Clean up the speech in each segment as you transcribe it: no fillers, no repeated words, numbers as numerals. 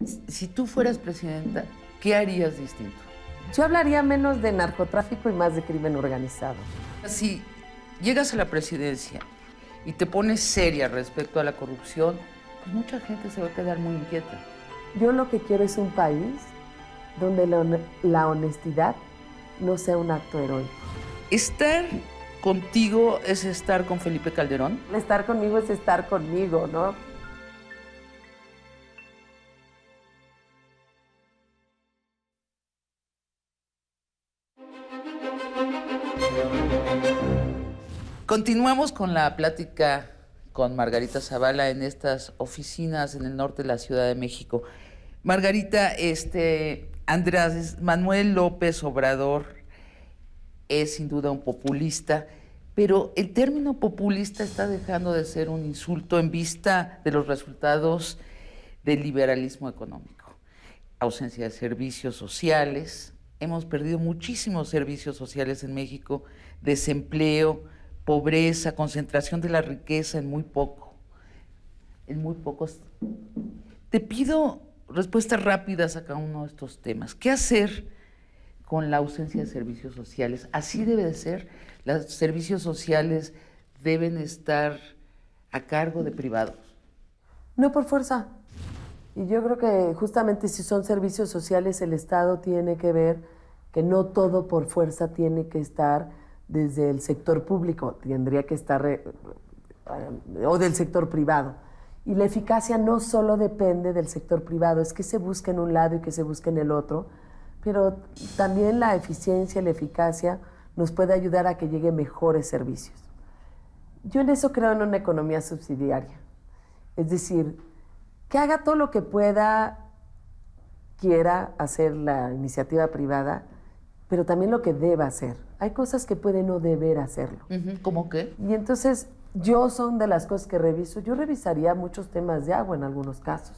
Si tú fueras presidenta, ¿qué harías distinto? Yo hablaría menos de narcotráfico y más de crimen organizado. Si llegas a la presidencia y te pones seria respecto a la corrupción, pues mucha gente se va a quedar muy inquieta. Yo lo que quiero es un país donde la honestidad no sea un acto heroico. Estar contigo es estar con Felipe Calderón. Estar conmigo es estar conmigo, ¿no? Continuamos con la plática con Margarita Zavala en estas oficinas en el norte de la Ciudad de México. Margarita, Andrés Manuel López Obrador es sin duda un populista, pero el término populista está dejando de ser un insulto en vista de los resultados del liberalismo económico. Ausencia de servicios sociales, hemos perdido muchísimos servicios sociales en México, desempleo, pobreza, concentración de la riqueza en muy pocos. Te pido respuestas rápidas a cada uno de estos temas. ¿Qué hacer con la ausencia de servicios sociales? Así debe de ser. Los servicios sociales deben estar a cargo de privados. No por fuerza. Y yo creo que justamente si son servicios sociales, el Estado tiene que ver que no todo por fuerza tiene que estar desde el sector público, tendría que estar o del sector privado. Y la eficacia no solo depende del sector privado, es que se busque en un lado y que se busque en el otro, pero también la eficiencia y la eficacia nos puede ayudar a que lleguen mejores servicios. Yo en eso creo en una economía subsidiaria, es decir, que haga todo lo que quiera hacer la iniciativa privada, pero también lo que deba hacer. Hay cosas que puede no deber hacerlo. ¿Cómo qué? Y entonces, son de las cosas que reviso. Yo revisaría muchos temas de agua en algunos casos.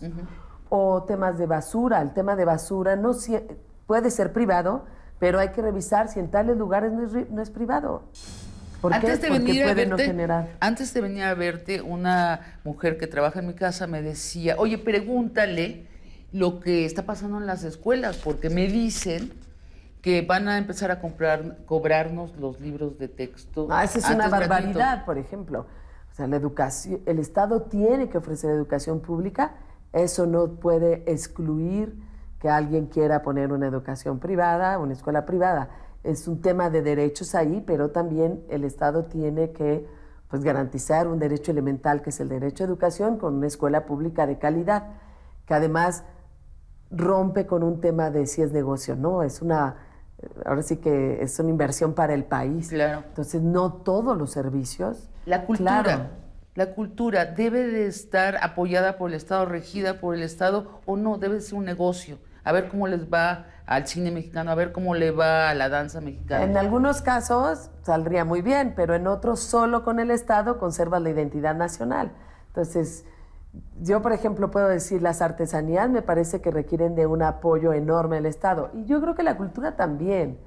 O temas de basura. El tema de basura puede ser privado, pero hay que revisar si en tales lugares no es privado. ¿Por qué? Porque puede no generar. Antes de venir a verte, una mujer que trabaja en mi casa me decía, oye, pregúntale lo que está pasando en las escuelas, porque me dicen que van a empezar a cobrarnos los libros de texto. Esa es una barbaridad, por ejemplo. O sea, la educación, el Estado tiene que ofrecer educación pública, eso no puede excluir que alguien quiera poner una educación privada, una escuela privada. Es un tema de derechos ahí, pero también el Estado tiene que garantizar un derecho elemental, que es el derecho a educación, con una escuela pública de calidad, que además rompe con un tema de si es negocio, ¿no? Ahora sí que es una inversión para el país. Claro. Entonces, no todos los servicios. La cultura. Claro. La cultura debe de estar apoyada por el Estado, regida por el Estado, o no, debe ser un negocio. A ver cómo les va al cine mexicano, a ver cómo le va a la danza mexicana. En algunos casos saldría muy bien, pero en otros solo con el Estado conservas la identidad nacional. Entonces, yo, por ejemplo, puedo decir, las artesanías me parece que requieren de un apoyo enorme del Estado. Y yo creo que la cultura también.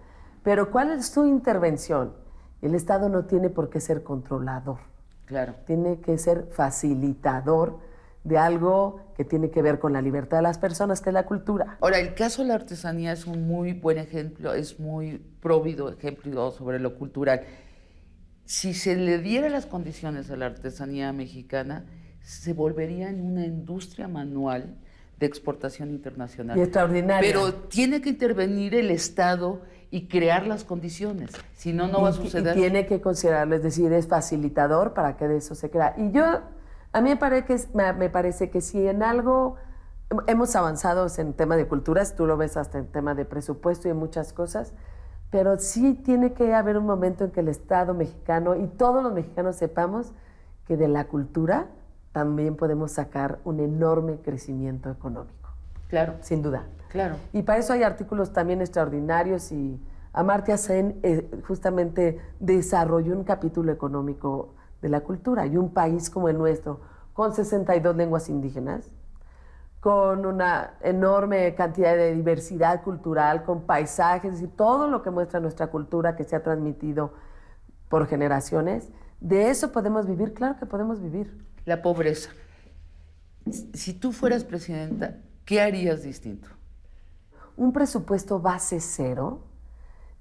Pero ¿cuál es su intervención? El Estado no tiene por qué ser controlador. Claro. Tiene que ser facilitador de algo que tiene que ver con la libertad de las personas, que es la cultura. Ahora, el caso de la artesanía es un muy buen ejemplo, es muy próvido ejemplo sobre lo cultural. Si se le diera las condiciones a la artesanía mexicana, se volvería en una industria manual de exportación internacional. Y extraordinaria. Pero tiene que intervenir el Estado y crear las condiciones, si no, no va a suceder. Y tiene que considerarlo, es decir, es facilitador para que de eso se crea. Y a mí me parece que si en algo hemos avanzado en tema de culturas, tú lo ves hasta en tema de presupuesto y en muchas cosas, pero sí tiene que haber un momento en que el Estado mexicano y todos los mexicanos sepamos que de la cultura también podemos sacar un enorme crecimiento económico. Claro. Sin duda. Claro. Y para eso hay artículos también extraordinarios, y Amartya Sen justamente desarrolló un capítulo económico de la cultura. Y un país como el nuestro, con 62 lenguas indígenas, con una enorme cantidad de diversidad cultural, con paisajes, es decir, todo lo que muestra nuestra cultura que se ha transmitido por generaciones, ¿de eso podemos vivir? Claro que podemos vivir. La pobreza. Si tú fueras presidenta, ¿qué harías distinto? Un presupuesto base cero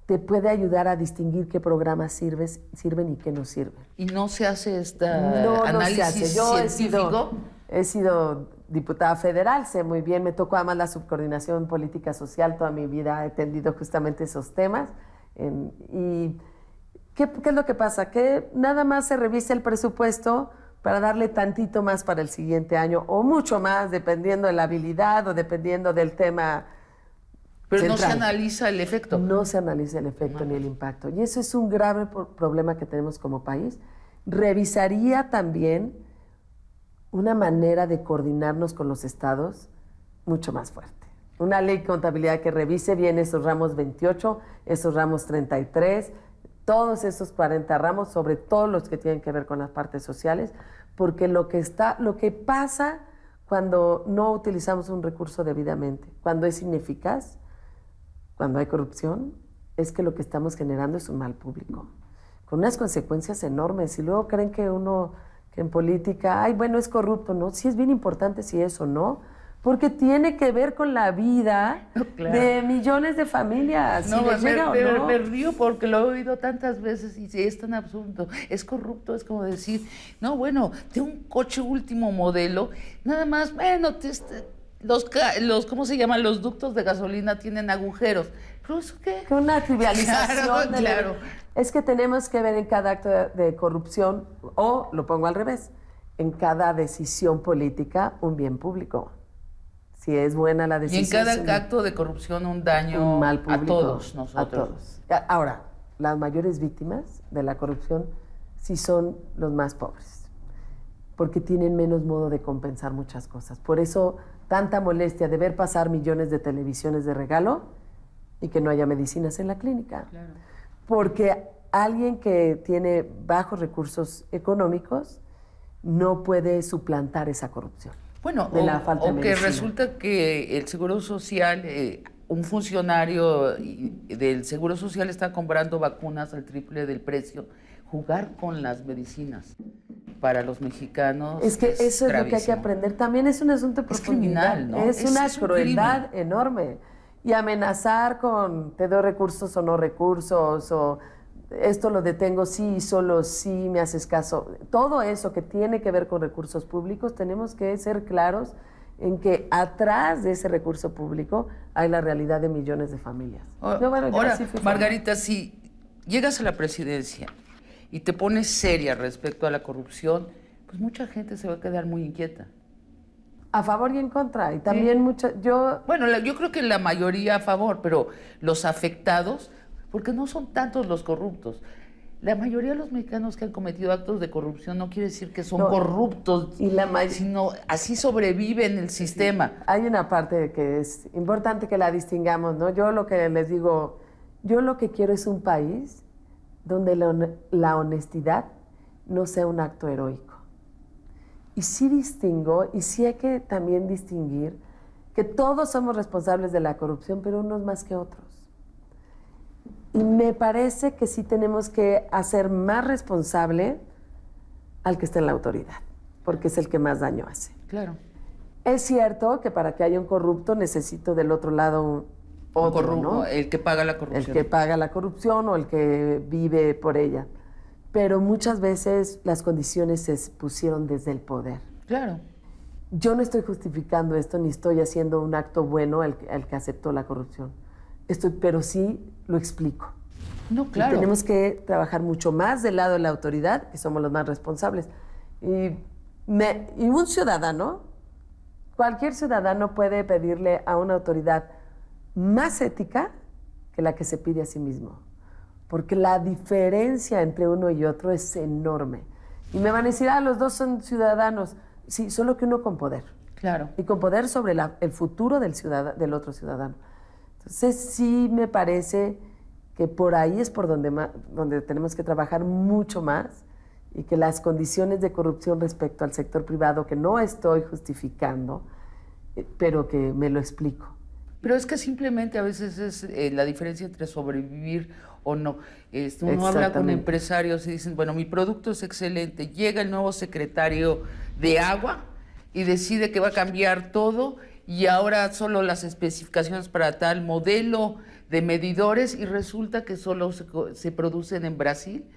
te puede ayudar a distinguir qué programas sirven y qué no sirven. ¿Y no se hace No análisis se hace. Yo científico? he sido diputada federal, sé muy bien, me tocó además la subcoordinación política social, toda mi vida he atendido justamente esos temas. ¿Y qué es lo que pasa? Que nada más se revisa el presupuesto para darle tantito más para el siguiente año, o mucho más, dependiendo de la habilidad o dependiendo del tema. Pero central. no se analiza el efecto. No se analiza el efecto ni el impacto. Y eso es un grave problema que tenemos como país. Revisaría también una manera de coordinarnos con los estados mucho más fuerte. Una ley de contabilidad que revise bien esos ramos 28, esos ramos 33, todos esos 40 ramos, sobre todo los que tienen que ver con las partes sociales, porque lo que pasa cuando no utilizamos un recurso debidamente, cuando es ineficaz, cuando hay corrupción, es que lo que estamos generando es un mal público, con unas consecuencias enormes. Y luego creen que que en política, ay, bueno, es corrupto, ¿no? Sí es bien importante si es o no, porque tiene que ver con la vida de millones de familias. No, si les llega o no. me río porque lo he oído tantas veces y es tan absurdo. Es corrupto, es como decir, no, bueno, de un coche último modelo, nada más, bueno, ¿cómo se llaman? Los ductos de gasolina tienen agujeros. ¿Pero eso qué? Que una trivialización. Claro. Es que tenemos que ver en cada acto de corrupción, o lo pongo al revés, en cada decisión política un bien público. Si es buena la decisión. Y en cada acto de corrupción un daño un mal público, a todos nosotros. A todos. Ahora, las mayores víctimas de la corrupción sí son los más pobres, porque tienen menos modo de compensar muchas cosas. Por eso tanta molestia de ver pasar millones de televisiones de regalo y que no haya medicinas en la clínica. Claro. Porque alguien que tiene bajos recursos económicos no puede suplantar esa corrupción. Bueno, de la falta de que medicina. resulta que el Seguro Social, un funcionario del Seguro Social está comprando vacunas al triple del precio. Jugar con las medicinas para los mexicanos es que eso es gravísimo. Lo que hay que aprender. También es un asunto de profundidad. Es criminal, ¿no? Es una crueldad enorme. Y amenazar con te doy recursos o no recursos, o esto lo detengo sí, solo sí me haces caso. Todo eso que tiene que ver con recursos públicos, tenemos que ser claros en que atrás de ese recurso público hay la realidad de millones de familias. Ahora, Margarita, si llegas a la presidencia y te pones seria respecto a la corrupción, pues mucha gente se va a quedar muy inquieta. A favor y en contra, y también Bueno, yo creo que la mayoría a favor, pero los afectados, porque no son tantos los corruptos. La mayoría de los mexicanos que han cometido actos de corrupción no quiere decir que son corruptos, sino así sobreviven el sistema. Hay una parte que es importante que la distingamos, ¿no? Yo lo que les digo, yo lo que quiero es un país donde la honestidad no sea un acto heroico. Y sí distingo, y sí hay que también distinguir que todos somos responsables de la corrupción, pero unos más que otros. Y me parece que sí tenemos que hacer más responsable al que está en la autoridad, porque es el que más daño hace. Claro. Es cierto que para que haya un corrupto necesito del otro lado otro, ¿no? El que paga la corrupción. El que paga la corrupción o el que vive por ella. Pero muchas veces las condiciones se pusieron desde el poder. Claro. Yo no estoy justificando esto, ni estoy haciendo un acto bueno el que aceptó la corrupción. pero sí lo explico. No, claro. Y tenemos que trabajar mucho más del lado de la autoridad, que somos los más responsables. Y un ciudadano, cualquier ciudadano puede pedirle a una autoridad más ética que la que se pide a sí mismo. Porque la diferencia entre uno y otro es enorme. Y me van a decir, los dos son ciudadanos. Sí, solo que uno con poder. Claro. Y con poder sobre el futuro del otro ciudadano. Entonces, sí me parece que por ahí es por donde tenemos que trabajar mucho más, y que las condiciones de corrupción respecto al sector privado, que no estoy justificando, pero que me lo explico. Pero es que simplemente a veces es la diferencia entre sobrevivir o no. Uno habla con empresarios y dicen, bueno, mi producto es excelente, llega el nuevo secretario de agua y decide que va a cambiar todo y ahora solo las especificaciones para tal modelo de medidores y resulta que solo se producen en Brasil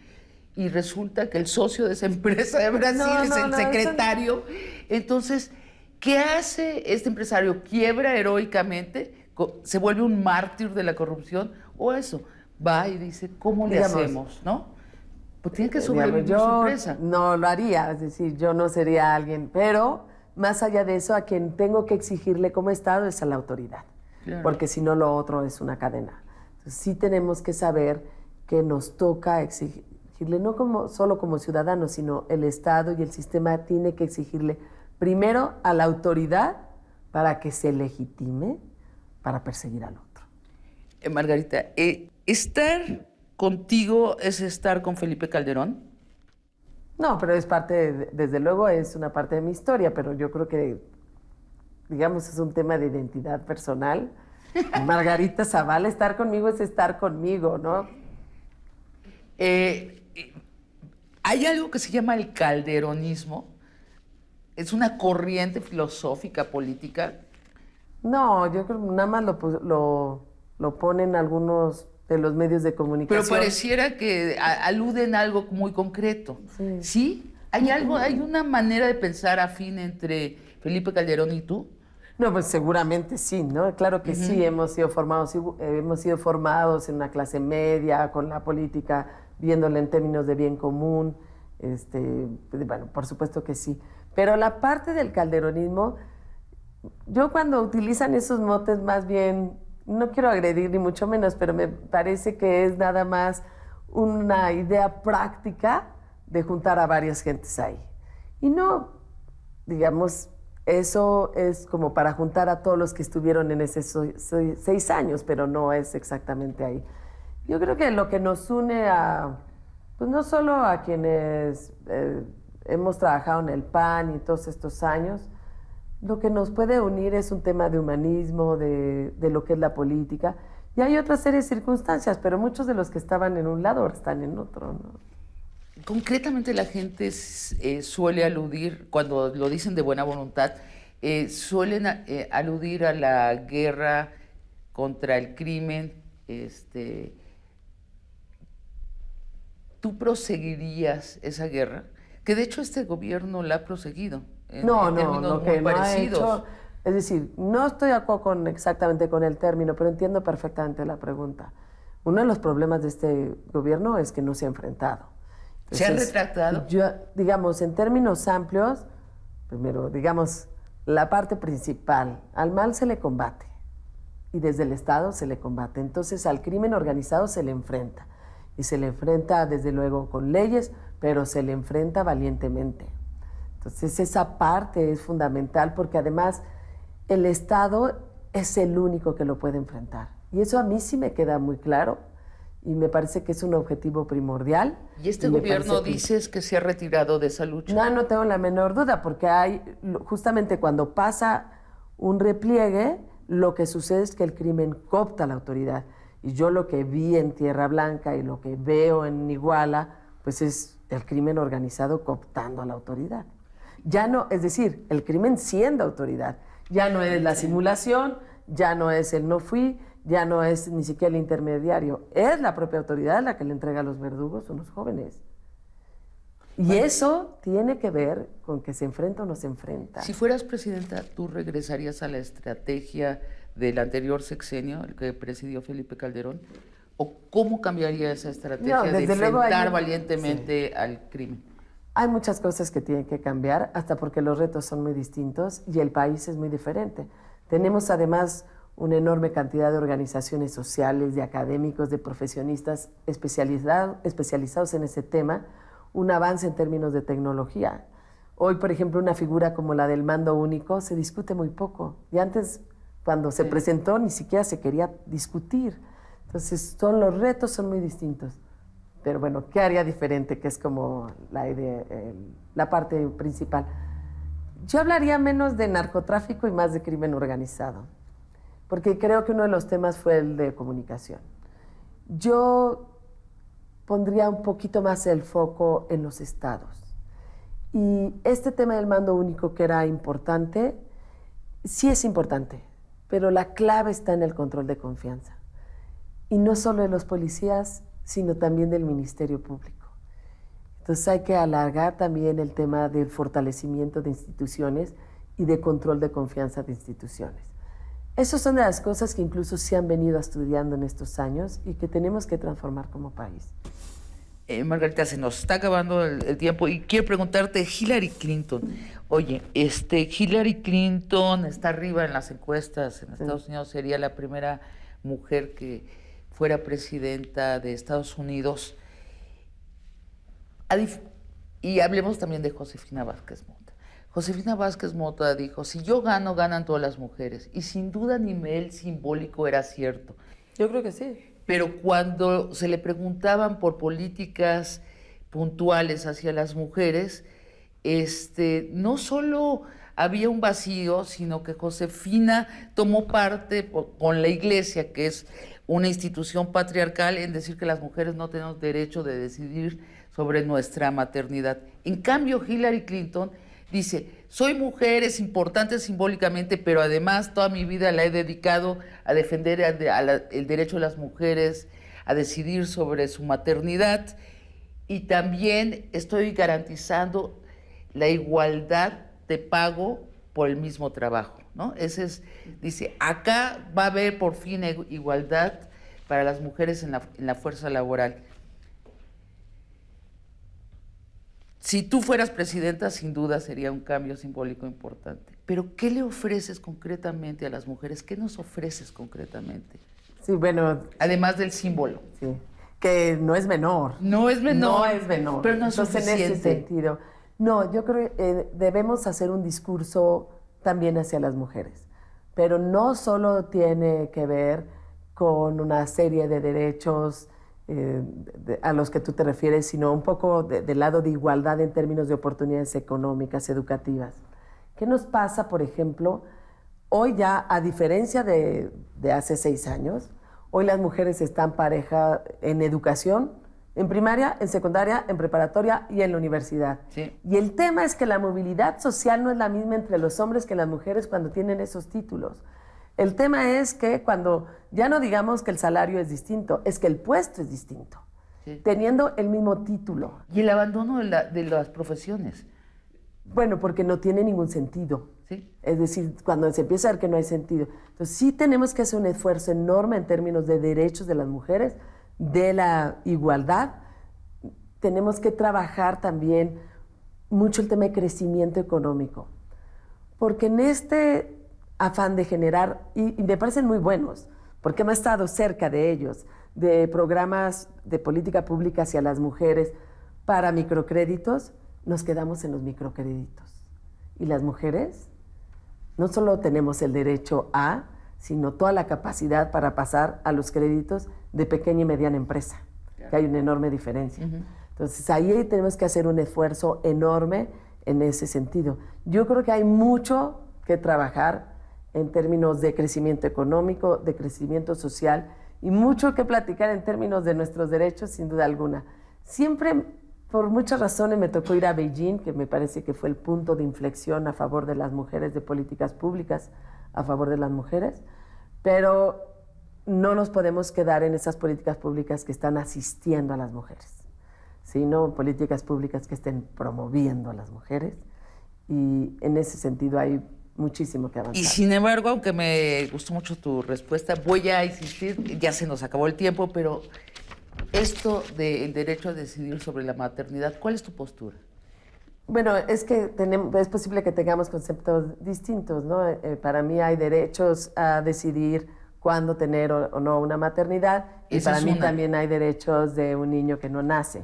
y resulta que el socio de esa empresa de Brasil es el secretario. Entonces, ¿qué hace este empresario? ¿Quiebra heroicamente? ¿Se vuelve un mártir de la corrupción? ¿O eso? Va y dice, ¿cómo le hacemos? ¿No? Pues tiene que sobrevivir su empresa. No lo haría, es decir, yo no sería alguien, pero más allá de eso, a quien tengo que exigirle como Estado es a la autoridad, claro. Porque si no lo otro es una cadena. Entonces, sí tenemos que saber que nos toca exigirle, no solo como ciudadanos, sino el Estado y el sistema tiene que exigirle primero a la autoridad para que se legitime para perseguir al otro. Margarita, estar contigo es estar con Felipe Calderón. No, pero es parte, desde luego es una parte de mi historia, pero yo creo que, digamos, es un tema de identidad personal. Margarita Zavala, estar conmigo es estar conmigo, ¿no? Hay algo que se llama el calderonismo. Es una corriente filosófica, política. No, yo creo que nada más lo ponen algunos de los medios de comunicación. Pero pareciera que aluden a algo muy concreto. Sí. ¿Sí? ¿Hay algo, hay una manera de pensar afín entre Felipe Calderón y tú? No, pues seguramente sí, ¿no? Claro que sí, hemos sido formados en una clase media, con la política, viéndola en términos de bien común. Bueno, por supuesto que sí. Pero la parte del calderonismo, yo cuando utilizan esos motes más bien, no quiero agredir ni mucho menos, pero me parece que es nada más una idea práctica de juntar a varias gentes ahí. Y no, digamos, eso es como para juntar a todos los que estuvieron en esos 6 años, pero no es exactamente ahí. Yo creo que lo que nos une pues no solo a quienes hemos trabajado en el PAN y todos estos años, lo que nos puede unir es un tema de humanismo, de lo que es la política. Y hay otra serie de circunstancias, pero muchos de los que estaban en un lado están en otro, ¿no? Concretamente la gente suele aludir, cuando lo dicen de buena voluntad, suelen aludir a la guerra contra el crimen. ¿Tú proseguirías esa guerra? Que de hecho este gobierno la ha proseguido. En términos lo que muy parecidos. No ha hecho, es decir, no estoy de acuerdo exactamente con el término, pero entiendo perfectamente la pregunta. Uno de los problemas de este gobierno es que no se ha enfrentado. Entonces, ¿se han retractado? Digamos, en términos amplios, primero, digamos, la parte principal, al mal se le combate y desde el Estado se le combate. Entonces, al crimen organizado se le enfrenta. Y se le enfrenta, desde luego, con leyes, pero se le enfrenta valientemente. Entonces, esa parte es fundamental porque además el Estado es el único que lo puede enfrentar. Y eso a mí sí me queda muy claro y me parece que es un objetivo primordial. ¿Y este gobierno dices que se ha retirado de esa lucha? No tengo la menor duda, porque justamente cuando pasa un repliegue, lo que sucede es que el crimen coopta la autoridad. Y yo lo que vi en Tierra Blanca y lo que veo en Iguala, pues es el crimen organizado cooptando a la autoridad. Ya no, es decir, el crimen siendo autoridad. Ya no es la simulación, ya no es el no fui, ya no es ni siquiera el intermediario. Es la propia autoridad la que le entrega a los verdugos a unos jóvenes. Y eso tiene que ver con que se enfrenta o no se enfrenta. Si fueras presidenta, ¿tú regresarías a la estrategia del anterior sexenio, el que presidió Felipe Calderón? ¿O cómo cambiaría esa estrategia de enfrentar valientemente al crimen? Hay muchas cosas que tienen que cambiar, hasta porque los retos son muy distintos y el país es muy diferente. Tenemos además una enorme cantidad de organizaciones sociales, de académicos, de profesionistas especializados en ese tema, un avance en términos de tecnología. Hoy, por ejemplo, una figura como la del mando único se discute muy poco. Y antes, cuando se presentó, ni siquiera se quería discutir. Entonces, los retos son muy distintos. Pero bueno, ¿qué haría diferente? Que es como la idea, la parte principal. Yo hablaría menos de narcotráfico y más de crimen organizado, porque creo que uno de los temas fue el de comunicación. Yo pondría un poquito más el foco en los estados. Y este tema del mando único, que era importante, Sí es importante, pero la clave está en el control de confianza. Y no solo de los policías, sino también del Ministerio Público. Entonces hay que alargar también el tema del fortalecimiento de instituciones y de control de confianza de instituciones. Esas son de las cosas que incluso se han venido estudiando en estos años y que tenemos que transformar como país. Margarita, se nos está acabando el tiempo y quiero preguntarte, Hillary Clinton. Oye, Hillary Clinton está arriba en las encuestas en Estados Unidos, sería la primera mujer que fuera presidenta de Estados Unidos. Y hablemos también de Josefina Vázquez Mota. Josefina Vázquez Mota dijo, si yo gano, ganan todas las mujeres. Y sin duda a nivel simbólico era cierto. Yo creo que sí. Pero cuando se le preguntaban por políticas puntuales hacia las mujeres, no solo había un vacío, sino que Josefina tomó parte con la Iglesia, que es una institución patriarcal, en decir que las mujeres no tenemos derecho de decidir sobre nuestra maternidad. En cambio, Hillary Clinton dice, soy mujer, es importante simbólicamente, pero además toda mi vida la he dedicado a defender el derecho de las mujeres a decidir sobre su maternidad y también estoy garantizando la igualdad de pago por el mismo trabajo, ¿no? Dice, acá va a haber por fin igualdad para las mujeres en la fuerza laboral. Si tú fueras presidenta, sin duda sería un cambio simbólico importante. Pero, ¿qué le ofreces concretamente a las mujeres? ¿Qué nos ofreces concretamente? Sí, bueno. Además del símbolo. Sí, que no es menor. No es menor. No es menor. Pero no es suficiente. En ese sentido. No, yo creo que debemos hacer un discurso también hacia las mujeres. Pero no solo tiene que ver con una serie de derechos a los que tú te refieres, sino un poco del lado de igualdad en términos de oportunidades económicas, educativas. ¿Qué nos pasa, por ejemplo? Hoy ya, a diferencia de hace 6 años, hoy las mujeres están pareja en educación, en primaria, en secundaria, en preparatoria y en la universidad. Sí. Y el tema es que la movilidad social no es la misma entre los hombres que las mujeres cuando tienen esos títulos. El tema es que cuando ya no digamos que el salario es distinto, es que el puesto es distinto, sí, teniendo el mismo título. Y el abandono de las profesiones. Bueno, porque no tiene ningún sentido. Sí. Es decir, cuando se empieza a ver que no hay sentido. Entonces sí tenemos que hacer un esfuerzo enorme en términos de derechos de las mujeres, de la igualdad. Tenemos que trabajar también mucho el tema de crecimiento económico. Porque en este afán de generar, y me parecen muy buenos, porque hemos estado cerca de ellos, de programas de política pública hacia las mujeres para microcréditos, nos quedamos en los microcréditos. Y las mujeres no solo tenemos el derecho a, sino toda la capacidad para pasar a los créditos de pequeña y mediana empresa, que hay una enorme diferencia. Entonces ahí tenemos que hacer un esfuerzo enorme en ese sentido. Yo creo que hay mucho que trabajar en términos de crecimiento económico, de crecimiento social y mucho que platicar en términos de nuestros derechos, sin duda alguna. Siempre, por muchas razones, me tocó ir a Beijing, que me parece que fue el punto de inflexión a favor de las mujeres, de políticas públicas a favor de las mujeres, pero no nos podemos quedar en esas políticas públicas que están asistiendo a las mujeres, sino políticas públicas que estén promoviendo a las mujeres, y en ese sentido hay muchísimo que avanzar. Y sin embargo, aunque me gustó mucho tu respuesta, voy a insistir, ya se nos acabó el tiempo, pero esto del derecho a decidir sobre la maternidad, ¿cuál es tu postura? Bueno, es que es posible que tengamos conceptos distintos, ¿no? Para mí hay derechos a decidir cuándo tener o no una maternidad, y para mí también hay derechos de un niño que no nace.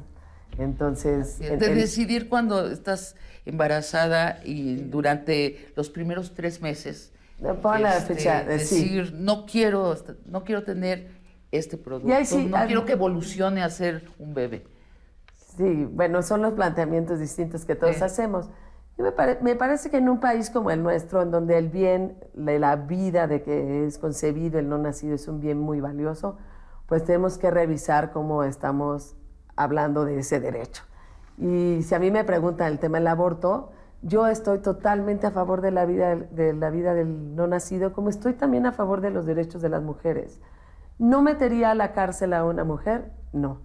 Entonces, de decidir cuando estás embarazada y durante los primeros 3 meses. Pon la fecha. Decir, sí, no quiero tener este producto, no quiero que evolucione a ser un bebé. Sí, bueno, son los planteamientos distintos que todos hacemos. Y me parece que en un país como el nuestro, en donde el bien de la vida de que es concebido, el no nacido, es un bien muy valioso, pues tenemos que revisar cómo estamos hablando de ese derecho. Y si a mí me preguntan el tema del aborto, Yo estoy totalmente a favor de la vida del no nacido, como estoy también a favor de los derechos de las mujeres. ¿No metería a la cárcel a una mujer? No.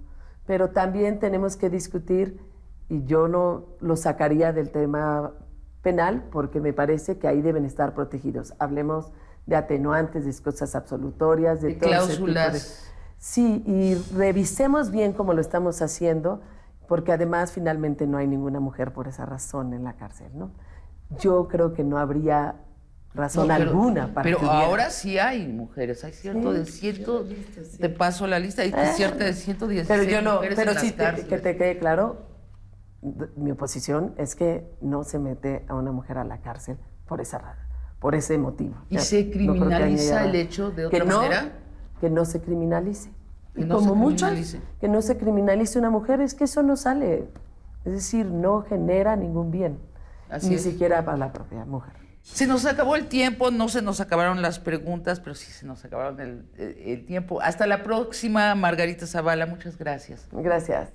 Pero también tenemos que discutir, y yo no lo sacaría del tema penal, porque me parece que ahí deben estar protegidos. Hablemos de atenuantes, de cosas absolutorias, de todo cláusulas. ese tipo de... Sí, y revisemos bien cómo lo estamos haciendo, porque además finalmente no hay ninguna mujer por esa razón en la cárcel, ¿no? Yo creo que no habría razón alguna para pero que hubiera. ahora sí hay mujeres, hay cierto de ciento, te paso la lista, hay cierta de 116 pero yo no, mujeres pero en sí las cárceles. que te quede claro, mi oposición es que no se mete a una mujer a la cárcel por ese motivo. ¿Y se criminaliza el hecho de otra manera? Que no se criminalice. Que Y no como se muchos, criminalice. que no se criminalice una mujer, es que eso no sale. Es decir, no genera ningún bien, Así ni es. siquiera para la propia mujer. Se nos acabó el tiempo, no se nos acabaron las preguntas, pero sí se nos acabaron el tiempo. Hasta la próxima, Margarita Zavala, muchas gracias. Gracias.